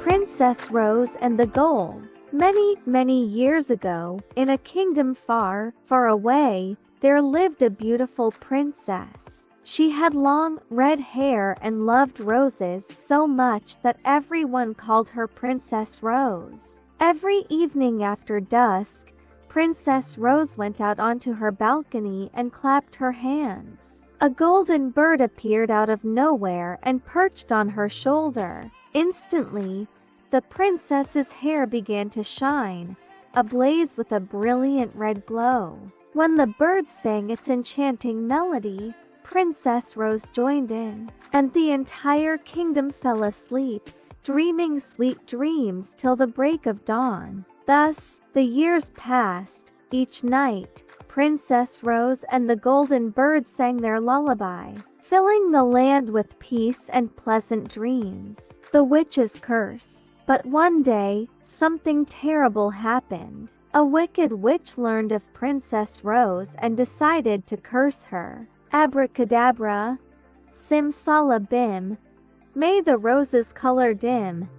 Princess Rose and the Gold. Many, many years ago, in a kingdom far, far away, there lived a beautiful princess. She had long, red hair and loved roses so much that everyone called her Princess Rose. Every evening after dusk, Princess Rose went out onto her balcony and clapped her hands. A golden bird appeared out of nowhere and perched on her shoulder. Instantly, the princess's hair began to shine, ablaze with a brilliant red glow. When the bird sang its enchanting melody, Princess Rose joined in, and the entire kingdom fell asleep, dreaming sweet dreams till the break of dawn. Thus, the years passed. Each night, Princess Rose and the golden bird sang their lullaby, filling the land with peace and pleasant dreams. The witch's curse. But one day, something terrible happened. A wicked witch learned of Princess Rose and decided to curse her. Abracadabra, simsalabim, may the rose's color dim,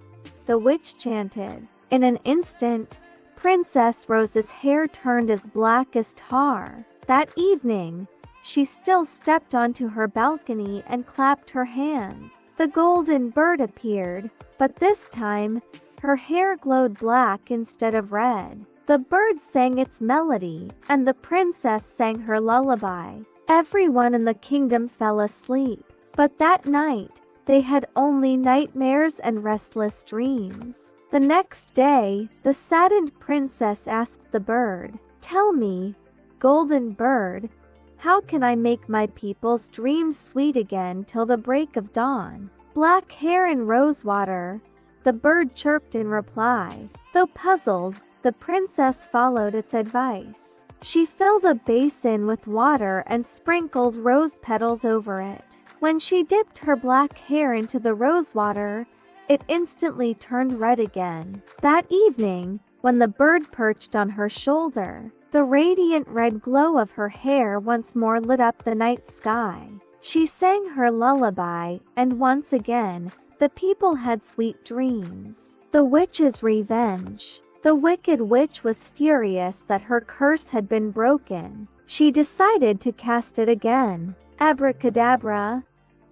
the witch chanted. In an instant, Princess Rose's hair turned as black as tar. That evening, she still stepped onto her balcony and clapped her hands. The golden bird appeared, but this time, her hair glowed black instead of red. The bird sang its melody, and the princess sang her lullaby. Everyone in the kingdom fell asleep, but that night, they had only nightmares and restless dreams. The next day, the saddened princess asked the bird, "Tell me, golden bird, how can I make my people's dreams sweet again till the break of dawn?" "Black hair and rosewater," the bird chirped in reply. Though puzzled, the princess followed its advice. She filled a basin with water and sprinkled rose petals over it. When she dipped her black hair into the rosewater, it instantly turned red again. That evening, when the bird perched on her shoulder, the radiant red glow of her hair once more lit up the night sky. She sang her lullaby, and once again, the people had sweet dreams. The witch's revenge. The wicked witch was furious that her curse had been broken. She decided to cast it again. Abracadabra,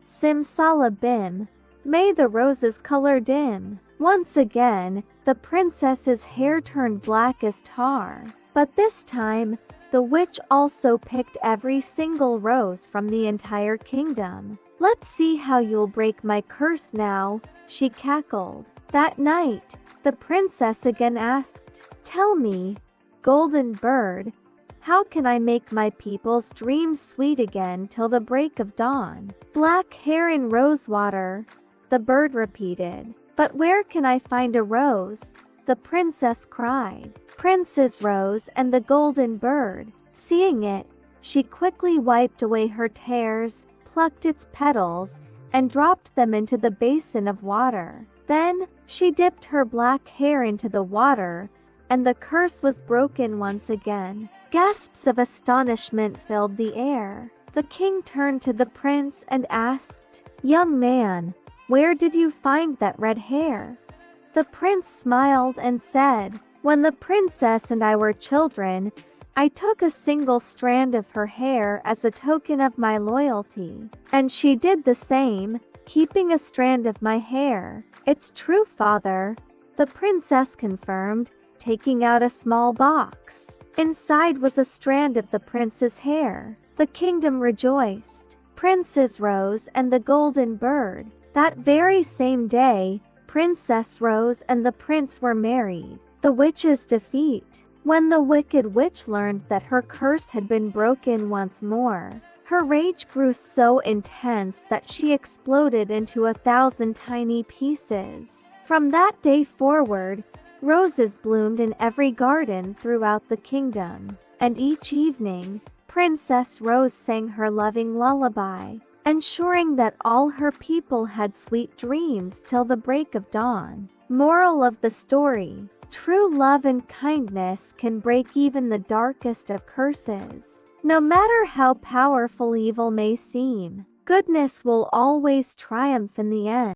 simsalabim, may the rose's color dim. Once again, the princess's hair turned black as tar. But this time, the witch also picked every single rose from the entire kingdom. "Let's see how you'll break my curse now," she cackled. That night, the princess again asked, "Tell me, golden bird, how can I make my people's dreams sweet again till the break of dawn?" "Black hair and rosewater," the bird repeated. "But where can I find a rose?" the princess cried. Princess Rose and the golden bird. Seeing it, she quickly wiped away her tears, plucked its petals, and dropped them into the basin of water. Then, she dipped her black hair into the water, and the curse was broken once again. Gasps of astonishment filled the air. The king turned to the prince and asked, "Young man, where did you find that red hair?" The prince smiled and said, "When the princess and I were children, I took a single strand of her hair as a token of my loyalty, and she did the same, keeping a strand of my hair." "It's true, father," the princess confirmed, taking out a small box. Inside was a strand of the prince's hair. The kingdom rejoiced. Princess Rose and the golden bird. That very same day, Princess Rose and the prince were married. The witch's defeat. When the wicked witch learned that her curse had been broken once more, her rage grew so intense that she exploded into 1,000 tiny pieces. From that day forward, roses bloomed in every garden throughout the kingdom, and each evening, Princess Rose sang her loving lullaby, ensuring that all her people had sweet dreams till the break of dawn. Moral of the story: true love and kindness can break even the darkest of curses. No matter how powerful evil may seem, goodness will always triumph in the end.